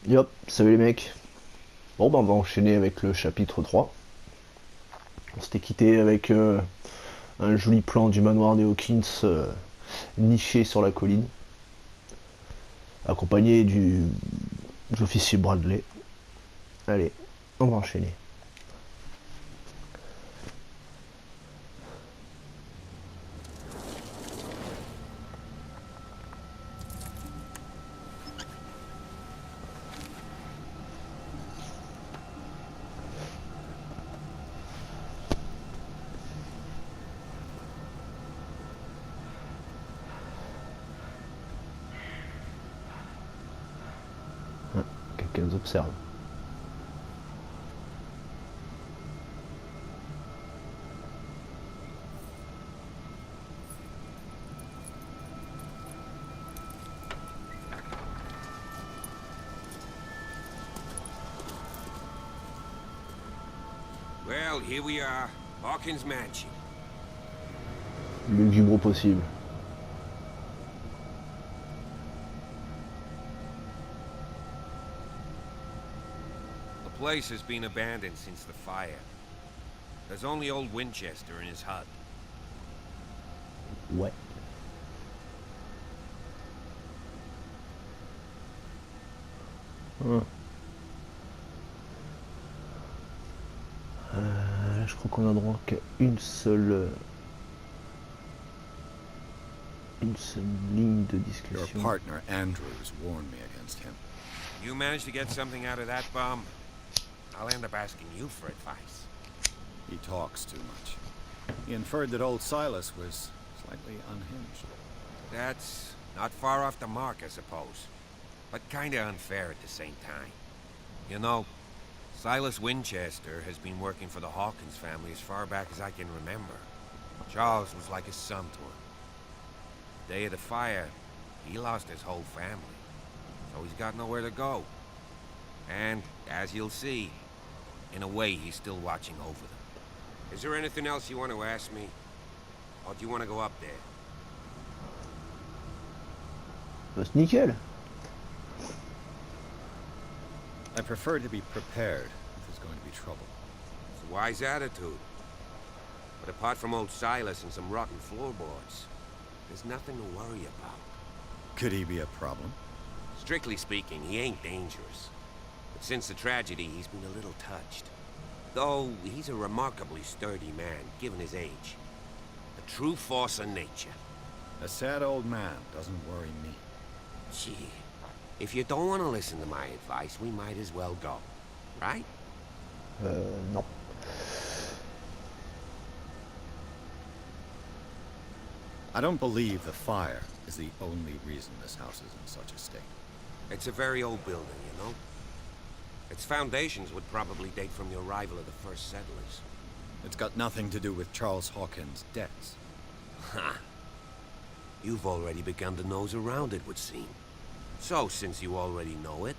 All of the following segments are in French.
Yop, salut les mecs. Bon bah on va enchaîner avec le chapitre 3. On s'était quitté avec un joli plan du manoir des Hawkins niché sur la colline, accompagné de l'officier Bradley. Allez, on va enchaîner. Quelqu'un nous observe. Well, here we are, Hawkins Mansion. Lugubre possible. The place has been abandoned since the fire. There's only old Winchester in his hut. Ouais. Hum. Je crois qu'on a droit qu'à une seule ligne de Your discussion. partner, Andrews, warned me against him. You manage to get something out of that bomb, I'll end up asking you for advice. He talks too much. He inferred that old Silas was slightly unhinged. That's not far off the mark, I suppose. But kinda unfair at the same time. You know, Silas Winchester has been working for the Hawkins family as far back as I can remember. Charles was like a son to him. The day of the fire, he lost his whole family. So he's got nowhere to go. And, as you'll see, in a way he's still watching over them. Is there anything else you want to ask me? Or do you want to go up there? Bah, c'est nickel. I prefer to be prepared if there's going to be trouble. It's a wise attitude. But apart from old Silas and some rotten floorboards, there's nothing to worry about. Could he be a problem? Strictly speaking, he ain't dangerous. But since the tragedy, he's been a little touched. Though he's a remarkably sturdy man, given his age. A true force of nature. A sad old man doesn't worry me. Gee, if you don't want to listen to my advice, we might as well go. Right? Non. I don't believe the fire is the only reason this house is in such a state. It's a very old building, you know? Its foundations would probably date from the arrival of the first settlers. It's got nothing to do with Charles Hawkins' debts. Ha! You've already begun to nose around it, would seem. So, since you already know it,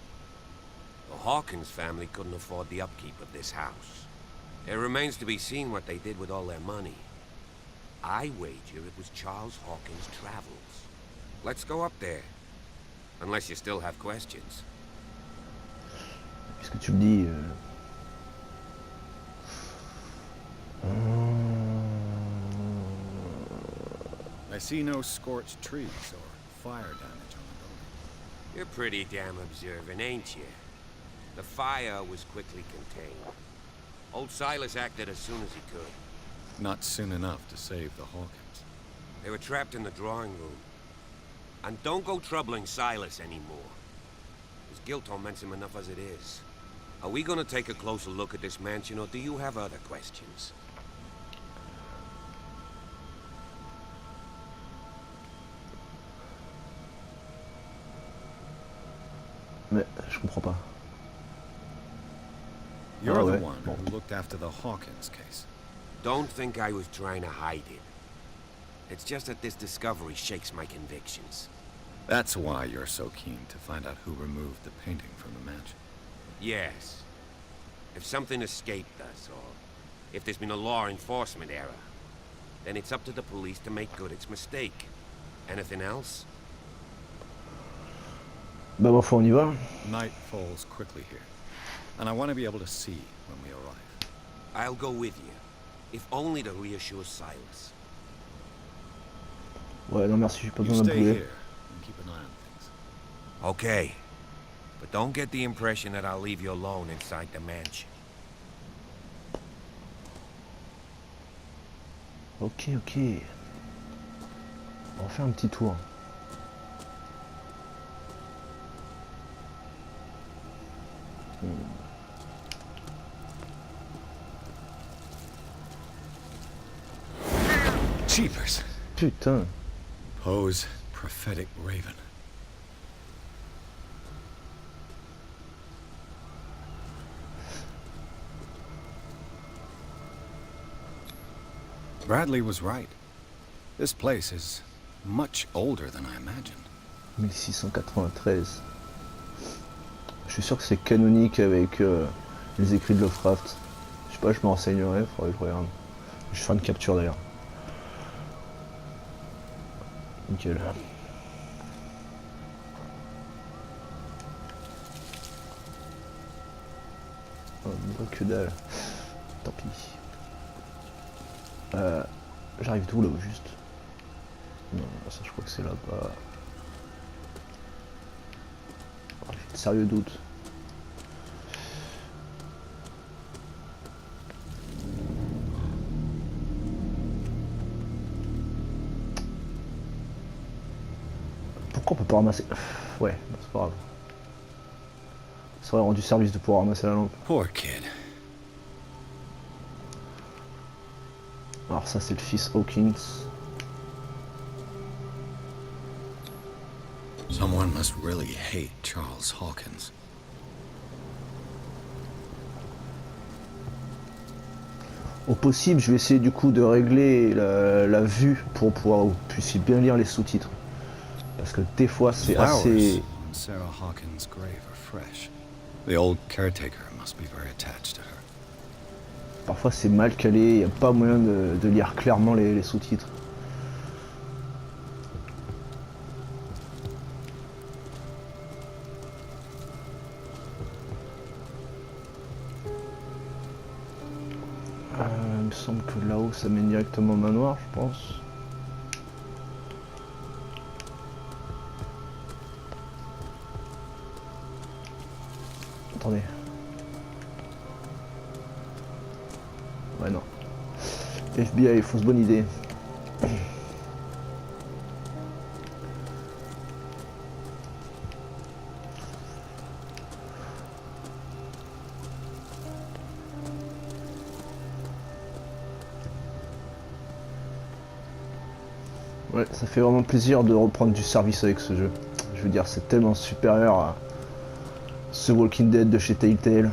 the Hawkins family couldn't afford the upkeep of this house. It remains to be seen what they did with all their money. I wager it was Charles Hawkins' travels. Let's go up there. Unless you still have questions. Puisque tu le dis. I see no scorched trees or fire damage on the building. You're pretty damn observant, ain't you? The fire was quickly contained. Old Silas acted as soon as he could. Not soon enough to save the Hawkins. They were trapped in the drawing room. And don't go troubling Silas anymore. His guilt torments him enough as it is. Are we gonna take a closer look at this mansion, or do you have other questions? Mais je comprends pas. You're Oh, the ouais. one Bon. who looked after the Hawkins case. Don't think I was trying to hide it. It's just that this discovery shakes my convictions. That's why you're so keen to find out who removed the painting from the mansion. Yes. If something escaped us, or if there's been a law enforcement error, then it's up to the police to make good its mistake. Anything else? Bah ma foi, on y va. Night falls quickly here, and I want to be able to see when we arrive. I'll go with you, if only to reassure Silas. Ouais, non merci, j'ai pas You besoin d'un stay boulet. here and keep an eye on things. Okay, but don't get the impression that I'll leave you alone inside the mansion. Ok, ok. On va faire un petit tour. Jeepers! Putain. Poe's prophetic raven. Bradley was right. This place is much older than I imagined. 1693. Je suis sûr que c'est canonique avec les écrits de Lovecraft. Je sais pas, je me renseignerai, faudrait que je regarde. Je vais faire une capture d'ailleurs. Nickel. Oh, on voit que dalle. Tant pis. J'arrive d'où là au juste? Non, ça je crois que c'est là-bas. Oh, j'ai de sérieux doutes. Pourquoi on peut pas ramasser? Ouais, bah, c'est pas grave. Ça aurait rendu service de pouvoir ramasser la lampe. Poor kid. Alors ça c'est le fils Hawkins. Someone must really hate Charles Hawkins. Au possible, je vais essayer du coup de régler la vue pour pouvoir vous puissiez bien lire les sous-titres. Parce que des fois c'est assez... On Sarah Hawkins' grave are fresh. The old caretaker must be very attached to her. Parfois c'est mal calé, il n'y a pas moyen de lire clairement les sous-titres. Il me semble que là-haut ça mène directement au manoir, je pense. Attendez. Ouais non. FBI, fausse bonne idée. Ouais, ça fait vraiment plaisir de reprendre du service avec ce jeu. Je veux dire, c'est tellement supérieur à ce Walking Dead de chez Telltale.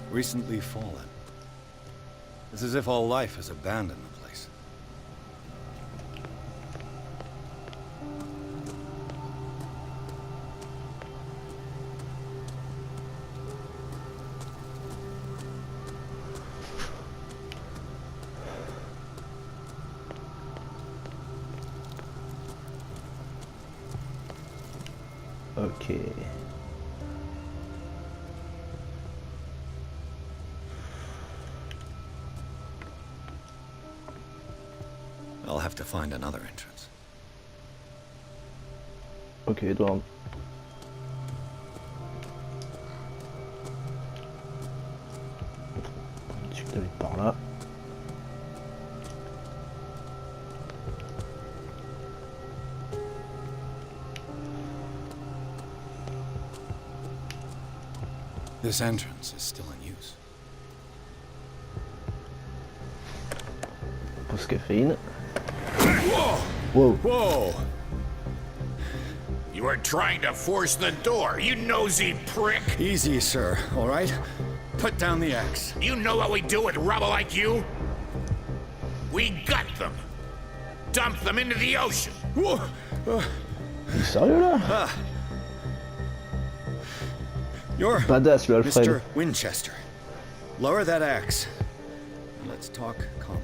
Recently fallen. It's as if all life has abandoned the place. Ok. I'll have to find another entrance. Ok, Edward. Tu peux aller par là. This entrance is still in use. Pause caféine. Whoa! Wow. Whoa! You are trying to force the door, you nosy prick! Easy, sir, all right? Put down the axe. You know what we do with rubble like you? We gut them. Dump them into the ocean. Whoa. Il est sérieux là? You're Badass le Alfred. Mr. Winchester. Lower that axe. Let's talk calmly.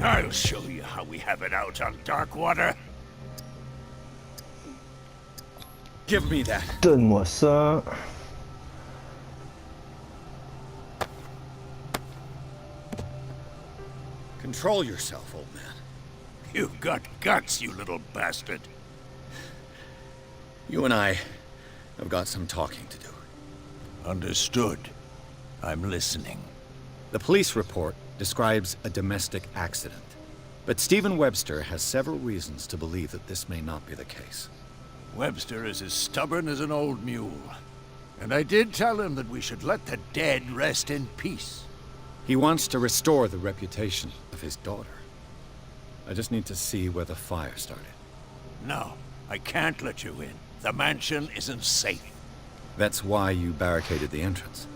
I'll show you how we have it out on Darkwater. Give me that. Donne-moi ça. Control yourself, old man. You've got guts, you little bastard. You and I have got some talking to do. Understood. I'm listening. The police report describes a domestic accident, but Stephen Webster has several reasons to believe that this may not be the case. Webster is as stubborn as an old mule. And I did tell him that we should let the dead rest in peace. He wants to restore the reputation of his daughter. I just need to see where the fire started. No, I can't let you in. The mansion isn't safe. That's why you barricaded the entrance.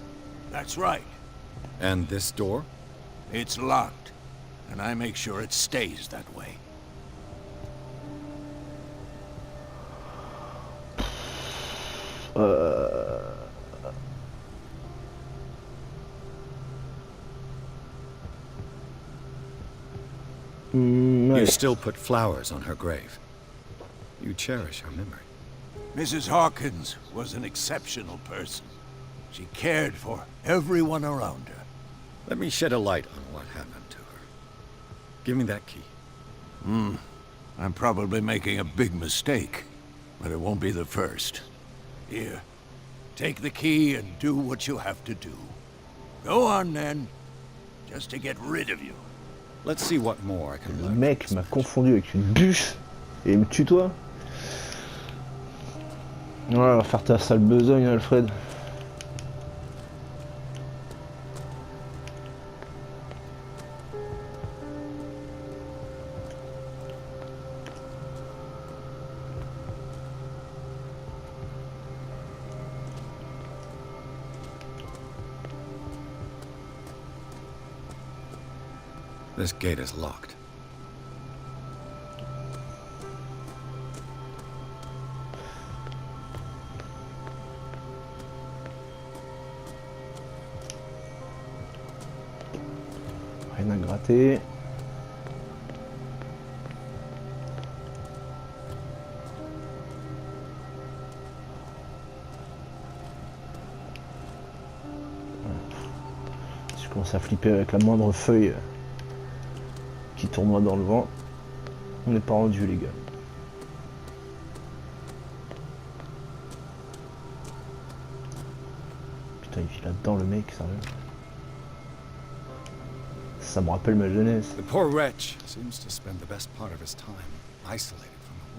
That's right. And this door? It's locked, and I make sure it stays that way. You still put flowers on her grave. You cherish her memory. Mrs. Hawkins was an exceptional person. She cared for everyone around her. Let me shed a light on what happened to her. Give me that key. I'm probably making a big mistake, but it won't be the first. Here, take the key and do what you have to do. Go on then, just to get rid of you. Let's see what more I can Le learn. mec m'a confondu avec une bûche et il me tutoie. Ouais, on va faire ta sale besogne, Alfred. This gate is locked. Rien à gratter. Si je commence à flipper avec la moindre feuille qui tournoie dans le vent, on n'est pas rendu, les gars. Putain, il vit là-dedans, le mec, sérieux. Ça me rappelle ma jeunesse. The poor wretch seems to spend the best part of his time isolated from the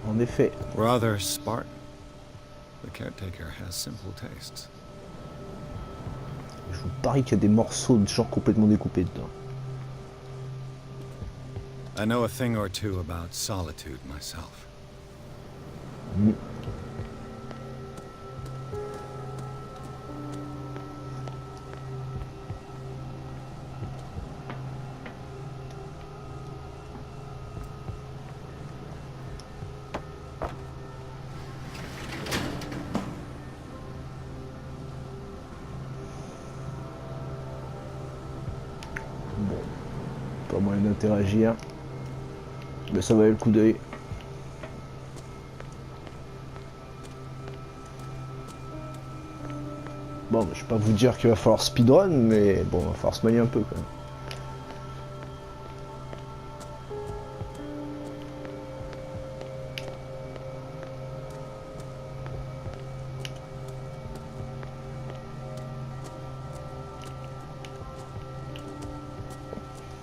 world. En effet. Rather Spartan. The caretaker has simple tastes. Je vous parie qu'il y a des morceaux de gens complètement découpés dedans. I know a thing or two about solitude myself. Pas moyen d'interagir. Mais ça valait le coup d'œil. Bon, je vais pas vous dire qu'il va falloir speedrun, mais bon, il va falloir se manier un peu quand même.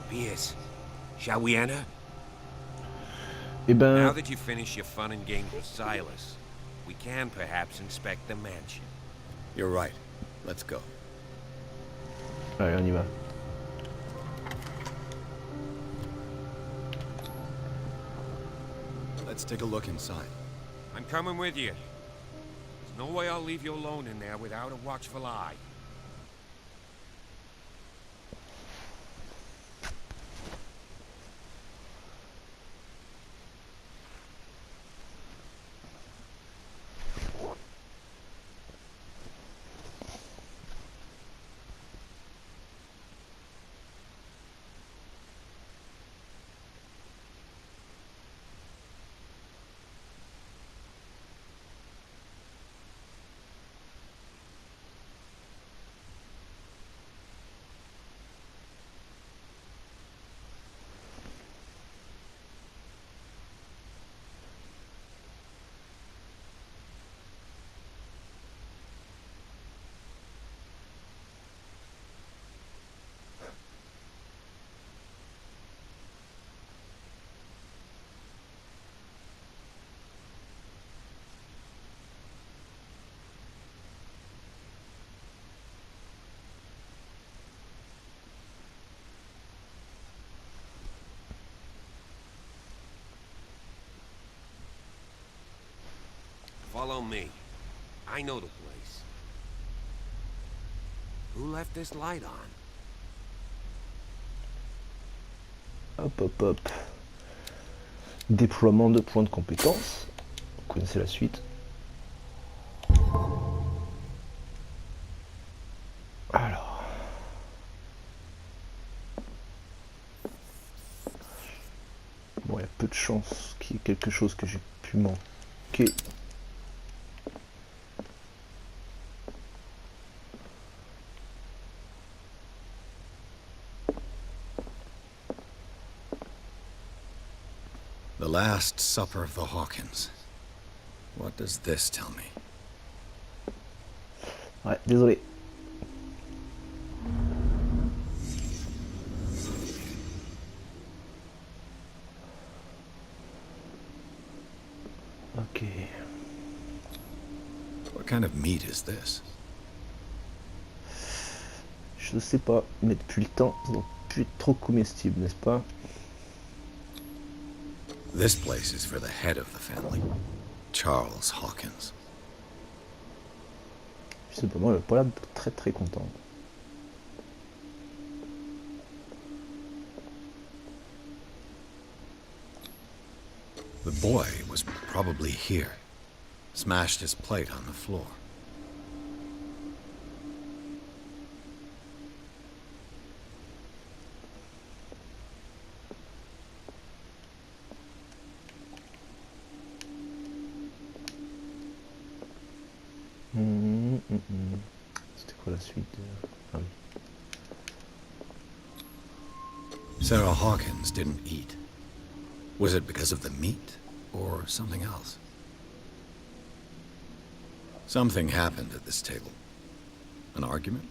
Pierce, shall we enter? Eh ben, Now that you've finished your fun and games with Silas, we can perhaps inspect the mansion. You're right. Let's go. allez, on y va. Let's take a look inside. I'm coming with you. No way I'll leave you alone in there without a watchful eye. Follow me. I know the place. Who left this light on? Hop hop hop. Déploiement de points de compétences. Vous connaissez la suite. Alors. Bon, il y a peu de chance qu'il y ait quelque chose que j'ai pu manquer. The Last Supper of the Hawkins. What does this tell me? Ouais, désolé. Ok. What kind of meat is this? Je sais pas, mais depuis le temps, ça doit plus être trop comestible, n'est-ce pas? This place is for the head of the family, Charles Hawkins. Visiblement, il n'a pas l'air très très content. The boy was probably here. Smashed his plate on the floor. C'était quoi la suite? Ah oui. Sarah Hawkins didn't eat. Was it because of the meat, or something else? Something happened at this table. An argument?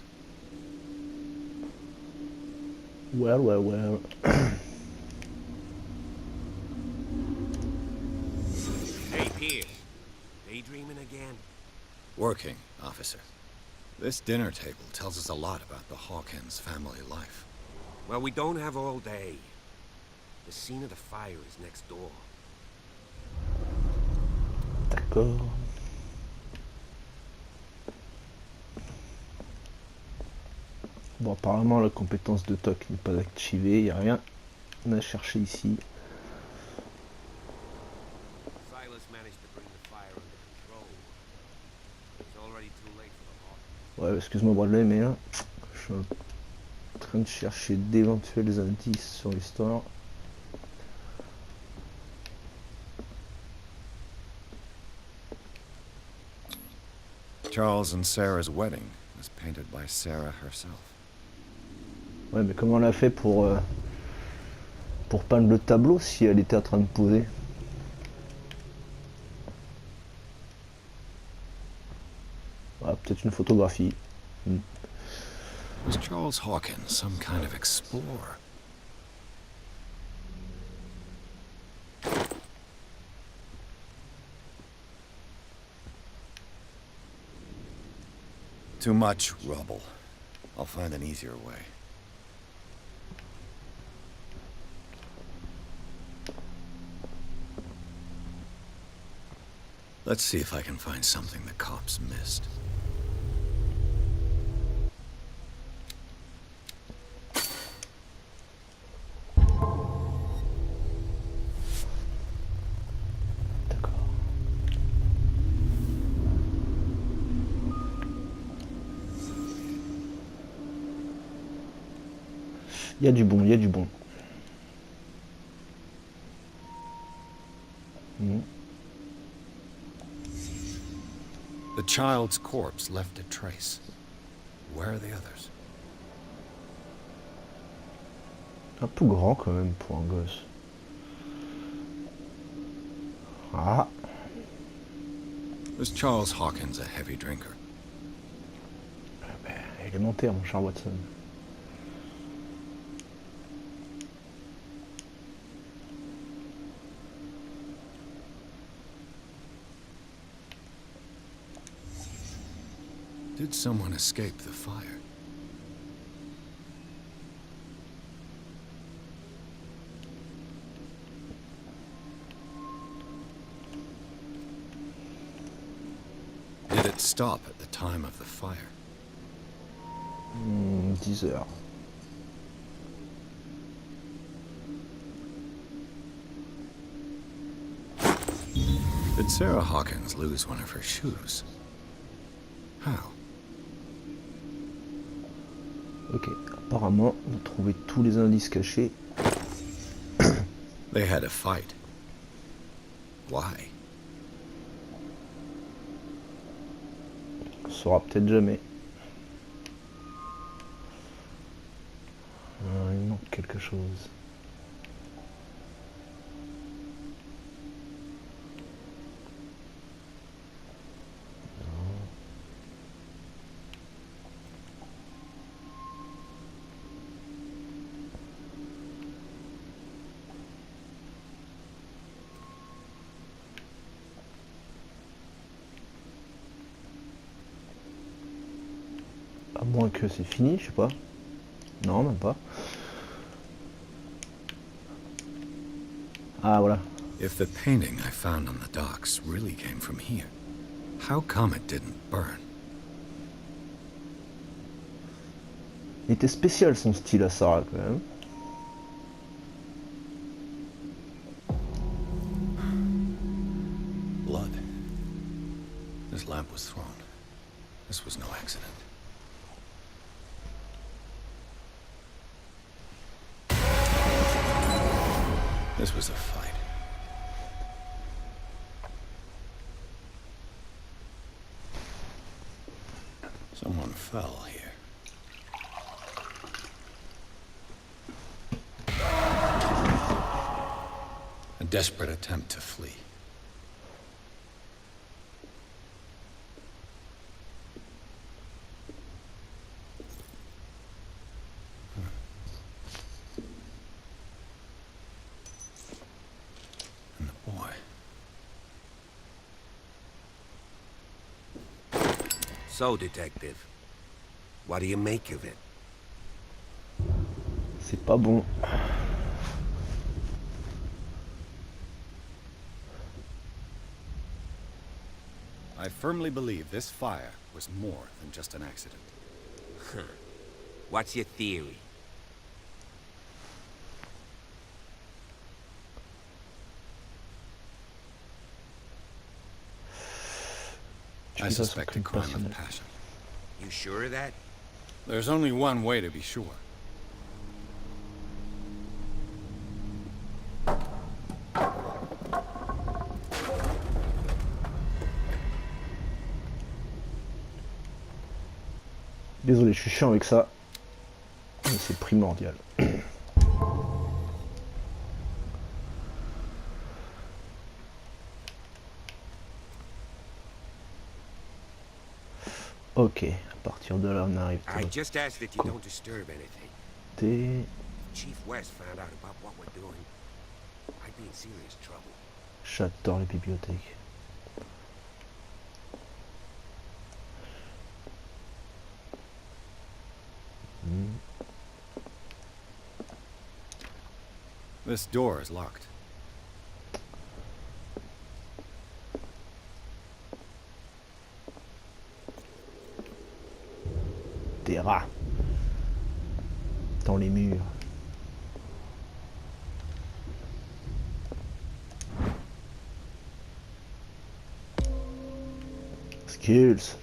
Well. Hey, Pierce. Daydreaming again? Working, officer. This dinner table tells us a lot about the Hawkins family life. Well, we don't have all day. The scene of the fire is next door. D'accord. Bon, apparemment la compétence de TOC n'est pas activée, il n'y a rien à chercher ici. Silas managed to bring the fire under control. It's already too late for the Hawkins. Ouais, excuse-moi Bradley, mais là, je suis en train de chercher d'éventuels indices sur l'histoire. Charles and Sarah's wedding was painted by Sarah herself. Ouais, mais comment elle a fait pour peindre le tableau si elle était en train de poser? Ah, peut-être une photographie. Was Charles Hawkins some kind of explorer? Too much rubble. I'll find an easier way. Let's see if I can find something the cops missed. D'accord. Il y a du bon, il y a du bon. The child's corpse left a trace. Where are the others? Un peu grand quand même pour un gosse. Ah, Was Charles Hawkins a heavy drinker? élémentaire mon cher Watson. Did someone escape the fire? Did it stop at the time of the fire? 10 heures. Did Sarah Hawkins lose one of her shoes? How? Ok, apparemment, vous trouvez tous les indices cachés. They had a fight. Why? On saura peut-être jamais. Il manque quelque chose. À moins que c'est fini, je sais pas. Non, même pas. Ah, voilà. If the painting I found on the docks really came from here, how come it didn't burn? Il était spécial son style à Sarah quand même. Blood. This lamp was thrown. This was no accident. This was a fight. Someone fell here. A desperate attempt to flee. And the boy. So, Detective, what do you make of it? C'est pas bon. I firmly believe this fire was more than just an accident. What's your theory? I suspect a crime of passion. You sure of that? There's only one way to be sure. Désolé, je suis chiant avec ça. Mais c'est primordial. Ok, à partir de là on arrive I just ask that you don't disturb anything. côté Chief West found out about what we're doing. I'd be in serious trouble. J'adore les bibliothèques. This door is locked. des rats dans les murs. Skills.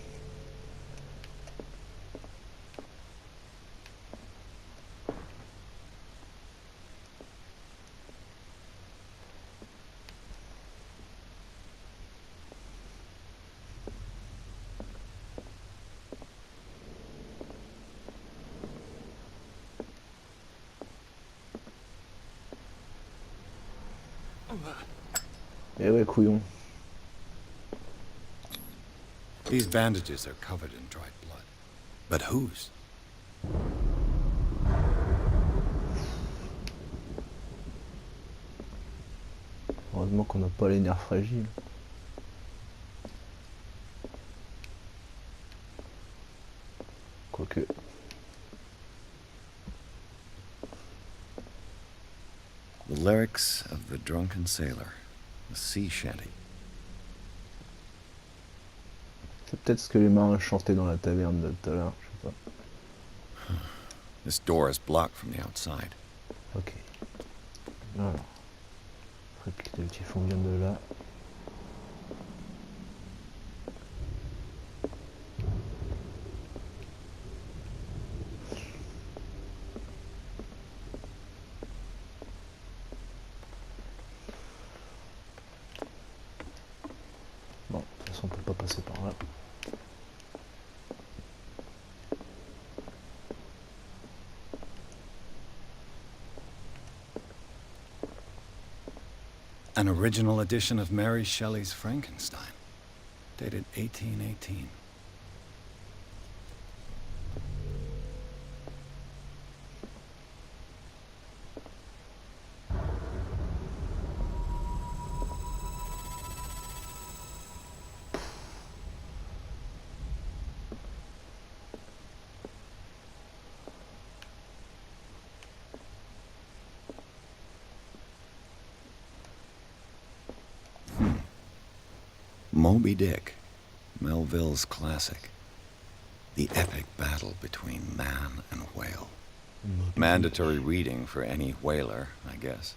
Eh ouais, couillon. These bandages are covered in dried blood. But whose? Heureusement qu'on n'a pas les nerfs fragiles. Quoique. The lyrics of the drunken sailor, the sea shanty. C'est peut-être ce que les marins chantaient dans la taverne de tout à l'heure, je sais pas. This door is blocked from the outside. Ok. Alors. Faudrait que le typhon vienne de là. Bon, de toute façon on peut pas passer par là. An original edition of Mary Shelley's Frankenstein, dated 1818. Moby Dick, Melville's classic. The epic battle between man and whale. Mandatory reading for any whaler, I guess.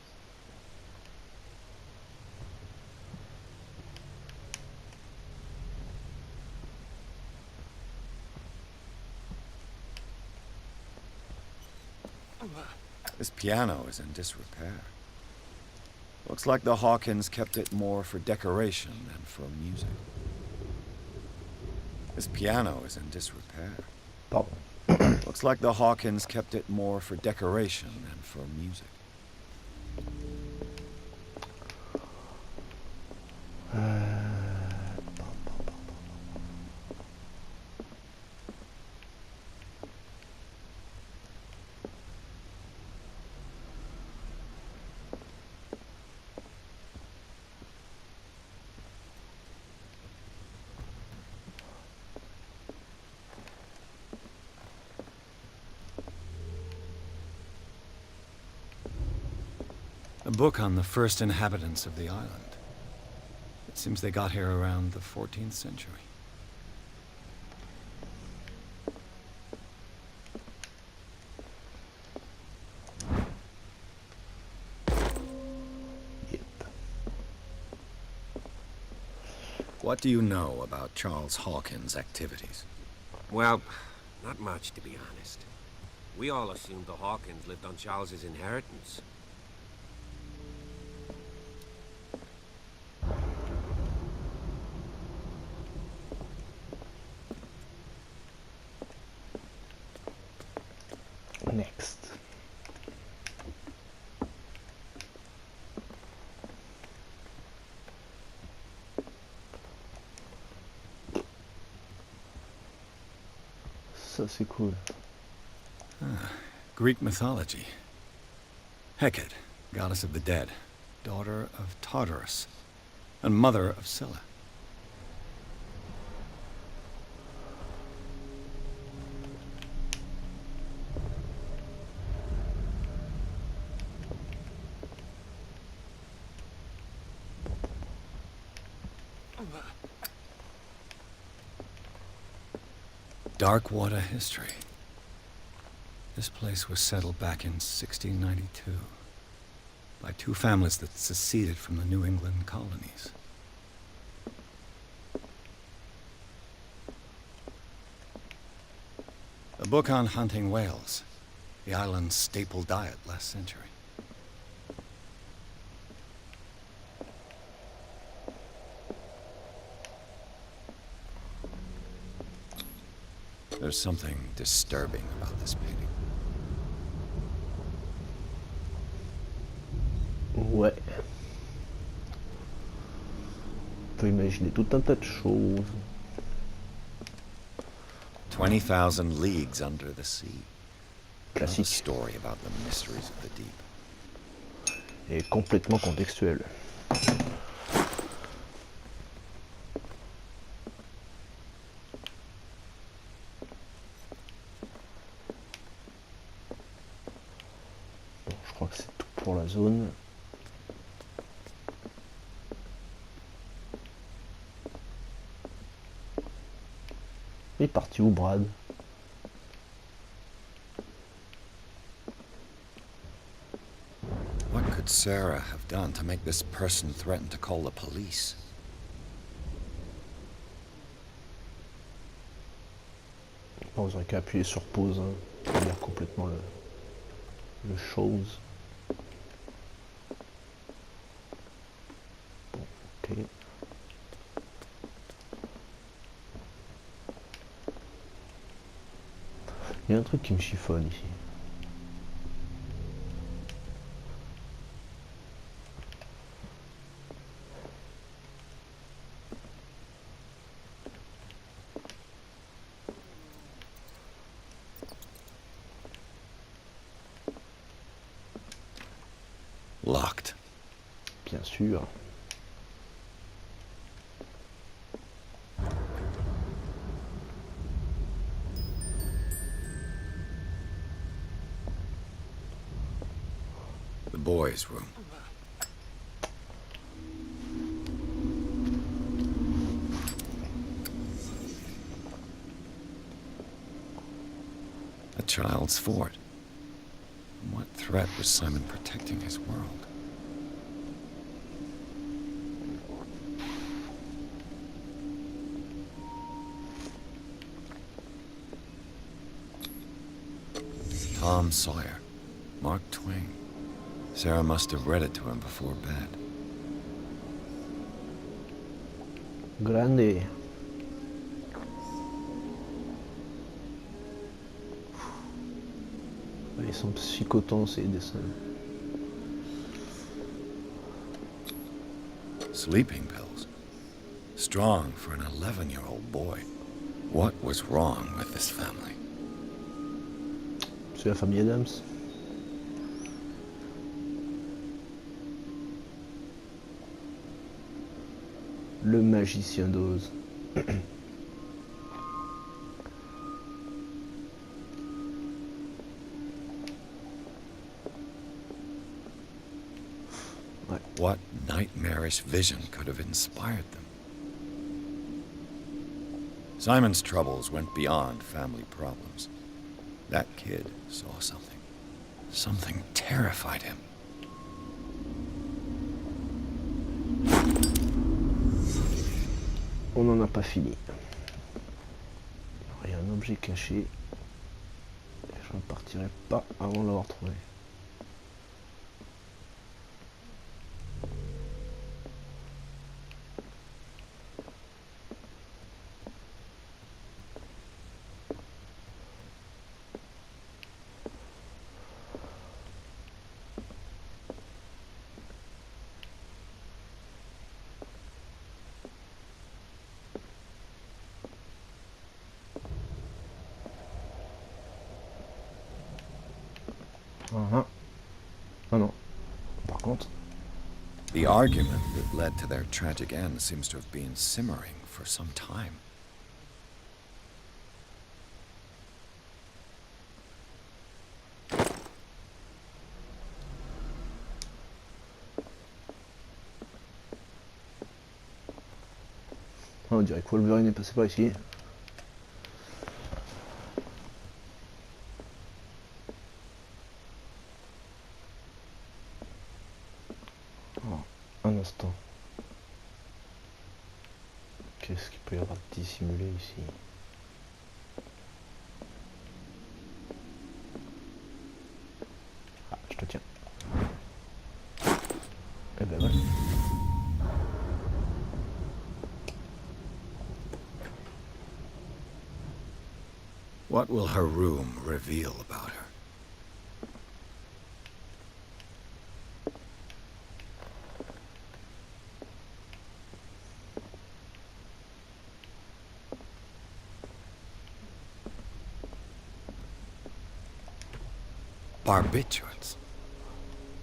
This piano is in disrepair. Looks like the Hawkins kept it more for decoration than for music. This piano is in disrepair. Pardon. Looks like the Hawkins kept it more for decoration than for music. A book on the first inhabitants of the island. It seems they got here around the 14th century. Yep. What do you know about Charles Hawkins' activities? Well, not much, to be honest. We all assumed the Hawkins lived on Charles's inheritance. Next. Ça c'est cool. Greek mythology. Hecate, goddess of the dead, daughter of Tartarus, and mother of Scylla. Dark water history. This place was settled back in 1692 by two families that seceded from the New England colonies. A book on hunting whales, the island's staple diet last century. There's something disturbing about this painting. Ouais. On peut imaginer tout un tas de choses. 20,000 leagues under the sea. Another Classique. story about the mysteries of the deep. Et complètement contextuel. Bon, je crois que c'est tout pour la zone. Il est parti où, Brad? What could Sarah have done to make this person threaten to call the police? Bon, vous aurez qu'à appuyer sur pause, hein, pour lire complètement le chose. Bon, ok. Il y a un truc qui me chiffonne ici. Locked. Bien sûr. The boys' room. A child's fort. From what threat was Simon protecting his world? Tom Sawyer, Mark Twain. Sarah must have read it to him before bed. Grande. Ils sont psychotants ces dessins. Sleeping pills. Strong for an 11-year-old boy. What was wrong with this family? C'est la famille Adams. Le magicien d'Oz. Ouais. What nightmarish vision could have inspired them? Simon's troubles went beyond family problems. That kid saw something. Something terrified him. On n'en a pas fini. Il y a un objet caché. Et je ne partirai pas avant de l'avoir trouvé. Ah non. Par contre. The argument that led to their tragic end seems to have been simmering for some time. On dirait que Wolverine est passé par ici. pas dissimuler ici. Ah, je te tiens. Et ben voilà. What will her room reveal about her? Barbiturates.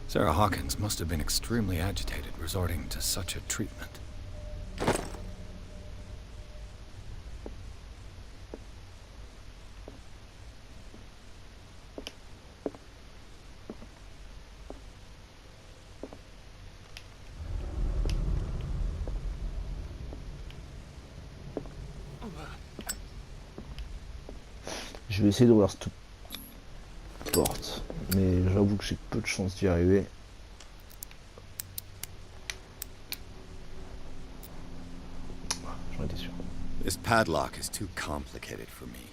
Sarah Hawkins must have been extremely agitated resorting to such a treatment. Je vais essayer d'ouvrir cette porte, mais j'avoue que j'ai peu de chance d'y arriver. J'en étais sûr. This padlock is too complicated for me.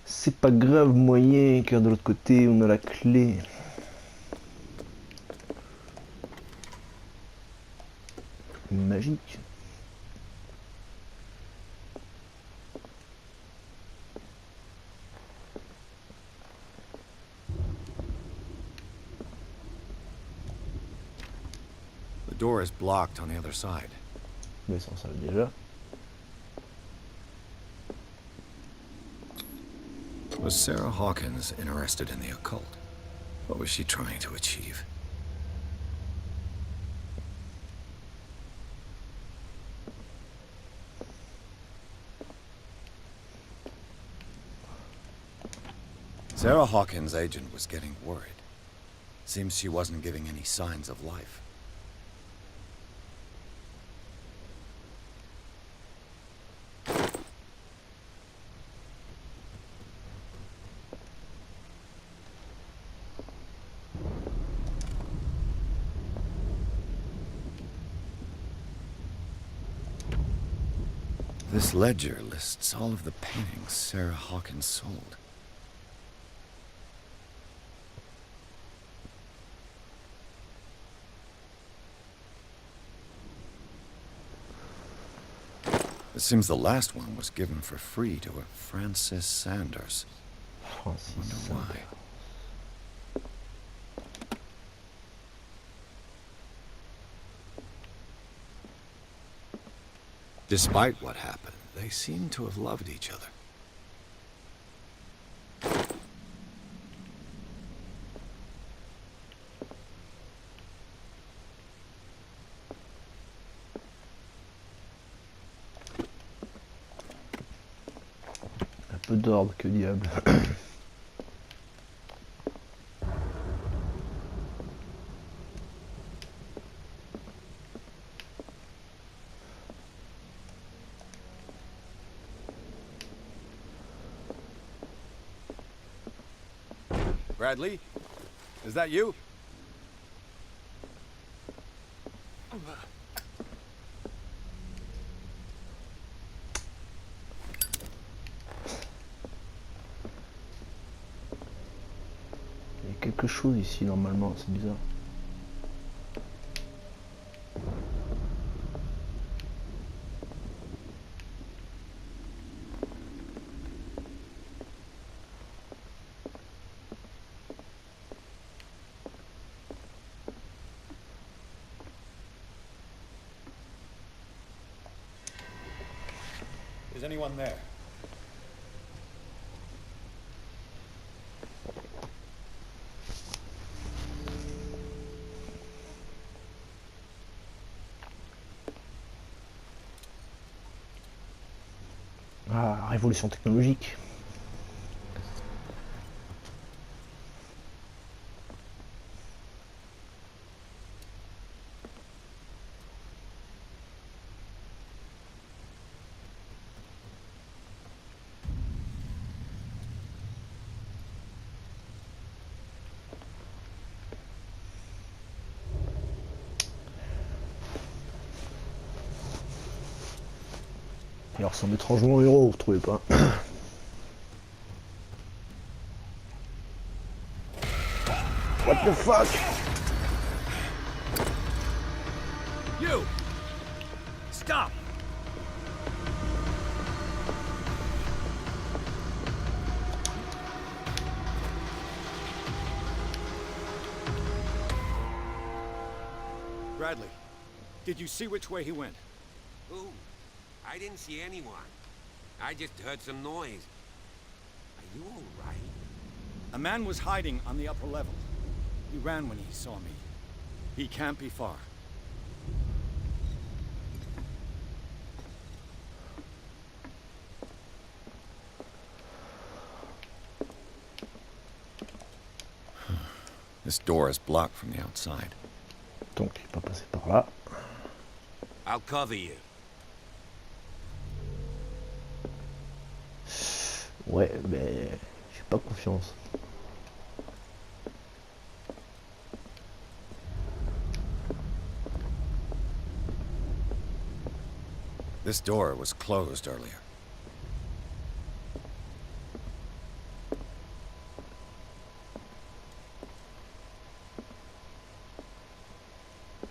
C'est pas grave, moyen, car de l'autre côté on a la clé. Magique. The door is blocked on the other side. Mais ça, on savait déjà. Was Sarah Hawkins interested in the occult? What was she trying to achieve? Sarah Hawkins' agent was getting worried. Seems she wasn't giving any signs of life. This ledger lists all of the paintings Sarah Hawkins sold. It seems the last one was given for free to a Francis Sanders. Francis Wonder Sanders. why. Despite what happened, they seem to have loved each other. Un peu d'ordre, que diable. Bradley? Is that you? Il y a quelque chose ici normalement, c'est bizarre. Is anyone there? Ah, révolution technologique. Il ressemble étrangement au héros, vous trouvez pas? What the fuck? You! Stop! Bradley, did you see which way he went? Who? I didn't see anyone. I just heard some noise. Are you all right? A man was hiding on the upper level. He ran when he saw me. He can't be far. This door is blocked from the outside. Donc il peut pas passer par là. I'll cover you. Ouais, mais j'ai pas confiance. This door was closed earlier.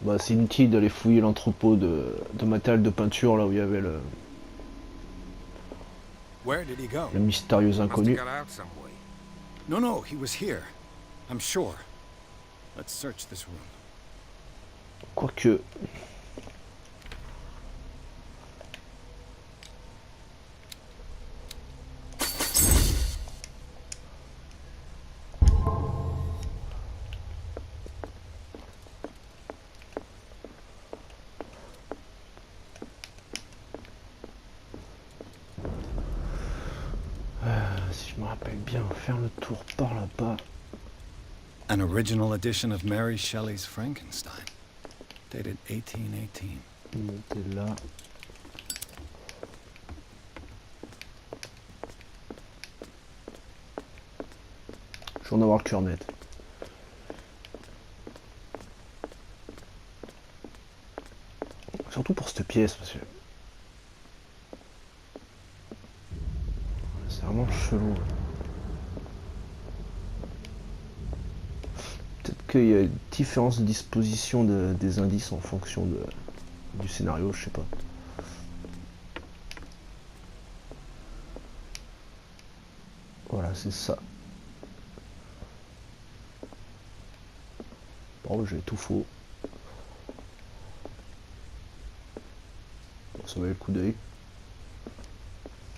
Bah, c'est inutile d'aller fouiller l'entrepôt de matériel de peinture là où il y avait Where did he go? le mystérieux Must have inconnu. got out some way. No, he was here. I'm sure. Let's search this room. Quoique. Si je me rappelle bien, faire le tour par là-bas. An original edition of Mary Shelley's Frankenstein, dated 1818. Monter là. Je vais en avoir le cœur net. Surtout pour cette pièce, parce que c'est vraiment chelou. Peut-être qu'il y a une différence de disposition des indices en fonction du scénario, je sais pas. Voilà, c'est ça. Bon, j'ai tout faux. Bon, ça valait le coup d'œil. De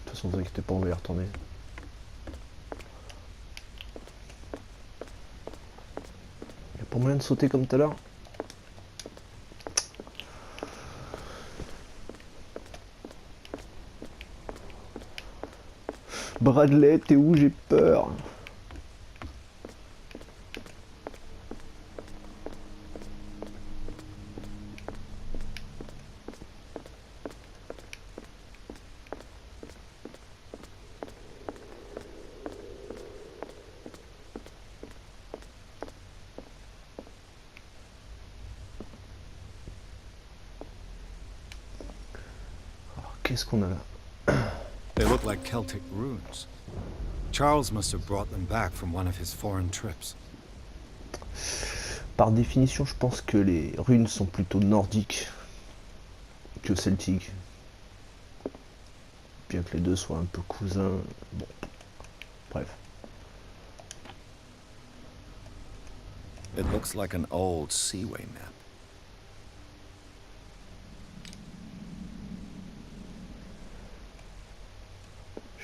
toute façon, vous inquiétez pas, on va y retourner. Il y a pas moyen de sauter comme tout à l'heure? Bradley, t'es où? J'ai peur. Alors, qu'est-ce qu'on a là? They look like Celtic runes. Charles must have brought them back from one of his foreign trips. Par définition, je pense que les runes sont plutôt nordiques que celtiques. Bien que les deux soient un peu cousins. Bon, bref. It looks like an old seaway map.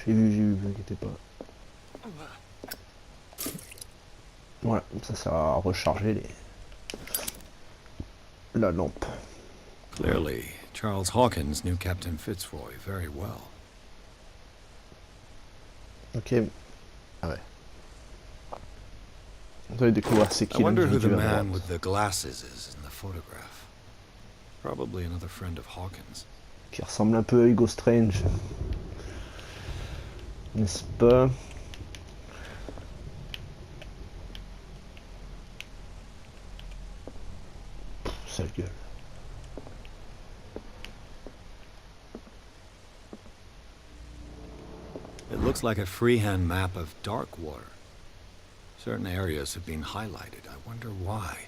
J'ai vu, vous inquiétez pas. Voilà, ça sert à recharger la lampe. Clearly, Charles Hawkins knew Captain Fitzroy very well. Ok. Ah ouais. Vous allez découvrir c'est I qui wonder who the l'individu à man droite. with the glasses is in the photograph. Probably another friend of Hawkins. Qui ressemble un peu à Hugo Strange. N'est-ce pas? Sale gueule. looks like a freehand map of dark water. Certain areas have been highlighted. I wonder why.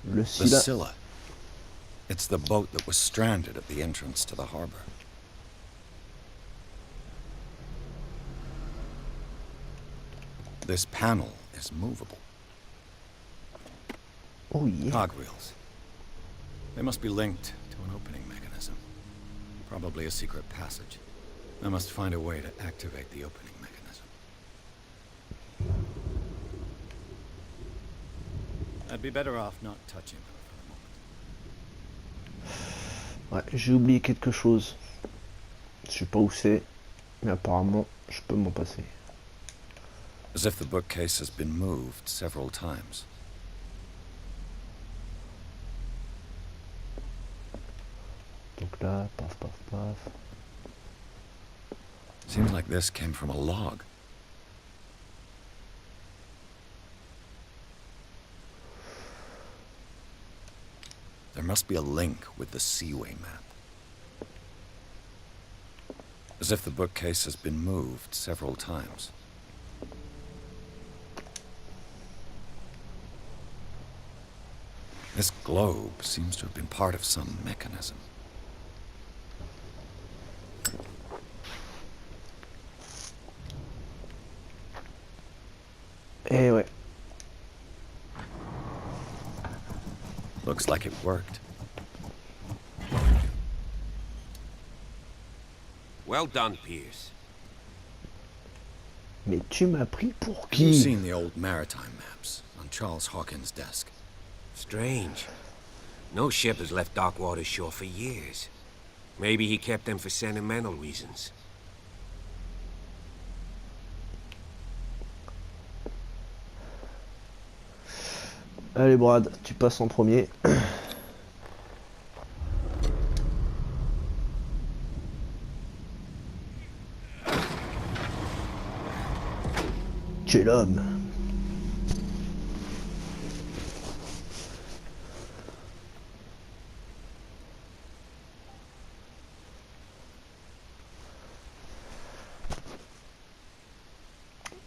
Le The Scylla. Scylla. It's the boat that was stranded at the entrance to the harbor. This panel is movable. Oh yeah. Cogwheels. They must be linked to an opening mechanism. Probably a secret passage. I must find a way to activate the opening mechanism. I'd be better off not touching her for the moment. Ouais, j'ai oublié quelque chose. Je sais pas où c'est, mais apparemment, je peux m'en passer. As if the bookcase has been moved several times. Donc là, paf, paf, paf. Seems like this came from a log. There must be a link with the Seaway map. As if the bookcase has been moved several times. This globe seems to have been part of some mechanism. Eh ouais. Looks like it worked. Well done, Pierce. Mais tu m'as pris pour Have you qui? seen the old maritime maps on Charles Hawkins' desk? Strange. No ship has left Darkwater shore for years. Maybe he kept them for sentimental reasons. Allez Brad, tu passes en premier. Tu es l'homme.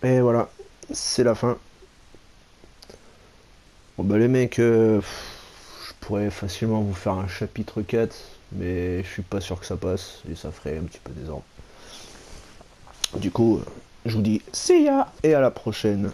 Et voilà, c'est la fin. Bon bah les mecs, je pourrais facilement vous faire un chapitre 4, mais je suis pas sûr que ça passe, et ça ferait un petit peu désordre. Du coup, je vous dis see ya, et à la prochaine.